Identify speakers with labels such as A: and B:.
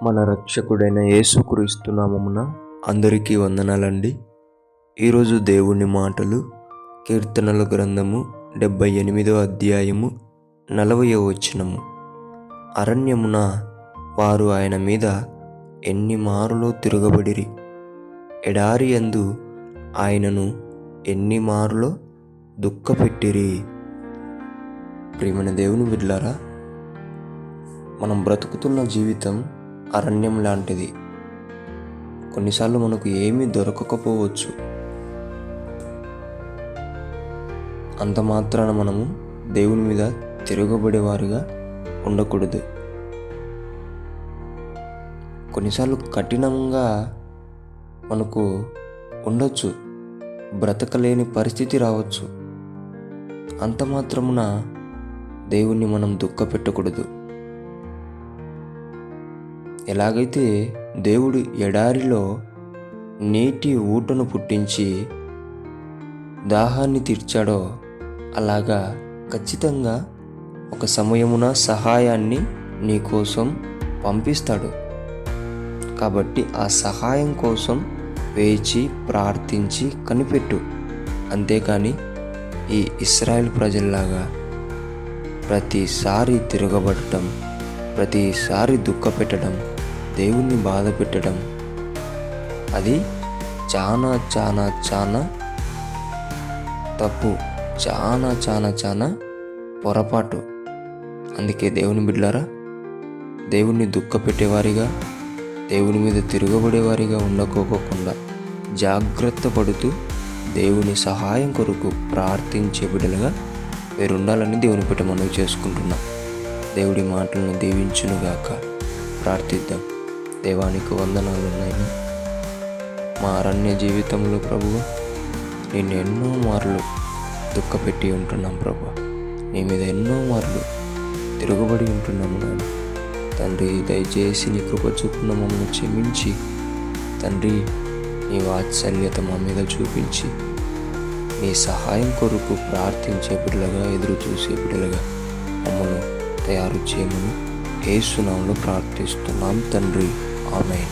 A: మన రక్షకుడైన యేసుక్రీస్తు నామమున అందరికీ వందనాలండి. ఈరోజు దేవుని మాటలు కీర్తనల గ్రంథము 78వ అధ్యాయము 40వ వచనము. అరణ్యమున వారు ఆయన మీద ఎన్ని మారులో తిరగబడిరి, ఎడారి యందు ఆయనను ఎన్ని మారులో దుఃఖపెట్టిరి. ప్రియమైన దేవుని బిడ్డలారా, మనం బ్రతుకుతున్న జీవితం అరణ్యం లాంటిది. కొన్నిసార్లు మనకు ఏమీ దొరకకపోవచ్చు. అంత మాత్రాన మనము దేవుని మీద తిరగబడేవారిగా ఉండకూడదు. కొన్నిసార్లు కఠినంగా మనకు ఉండొచ్చు, బ్రతకలేని పరిస్థితి రావచ్చు. అంత మాత్రమున దేవుణ్ణి మనం దుఃఖపెట్టకూడదు. ఎలాగైతే దేవుడు ఎడారిలో నీటి ఊటను పుట్టించి దాహాన్ని తీర్చాడో, అలాగా ఖచ్చితంగా ఒక సమయమున సహాయాన్ని నీ కోసం పంపిస్తాడు. కాబట్టి ఆ సహాయం కోసం వేచి ప్రార్థించి కనిపెట్టు. అంతేకాని ఈ ఇశ్రాయేలు ప్రజల్లాగా ప్రతిసారి తిరగబడటం, ప్రతిసారి దుఃఖపెట్టడం, దేవుణ్ణి బాధ పెట్టడం, అది చాలా చాలా చాలా తప్పు, చాలా చాలా చాలా పొరపాటు. అందుకే దేవుని బిడ్డలారా, దేవుణ్ణి దుఃఖపెట్టేవారిగా, దేవుని మీద తిరగబడేవారిగా ఉండకోకుండా జాగ్రత్త పడుతూ దేవుని సహాయం కొరకు ప్రార్థించే బిడ్డలుగా మీరు ఉండాలని దేవుని బిడ్డ మనవి చేసుకుంటున్నాం. దేవుడి మాటలను దీవించునుగాక. ప్రార్థిద్దాం. దేవానికి వందనాలు నాయనా. మా అరణ్య జీవితంలో ప్రభువా, నేను ఎన్నో మార్లు దుఃఖపెట్టి ఉంటున్నాం ప్రభువా. నీ మీద ఎన్నో మార్లు తిరగబడి ఉంటున్నాము నాయన. తండ్రి, దయచేసి నీ కృప చొప్పున మమ్మల్ని క్షమించి తండ్రి, నీ వాత్సల్యత మా మీద చూపించి నీ సహాయం కొరకు ప్రార్థించే బిడ్డలుగా, ఎదురు చూసే బిడ్డలుగా మమ్మల్ని తయారు చేయమని యేసు నామములో ప్రార్థిస్తున్నాం తండ్రి. ఆమేన్.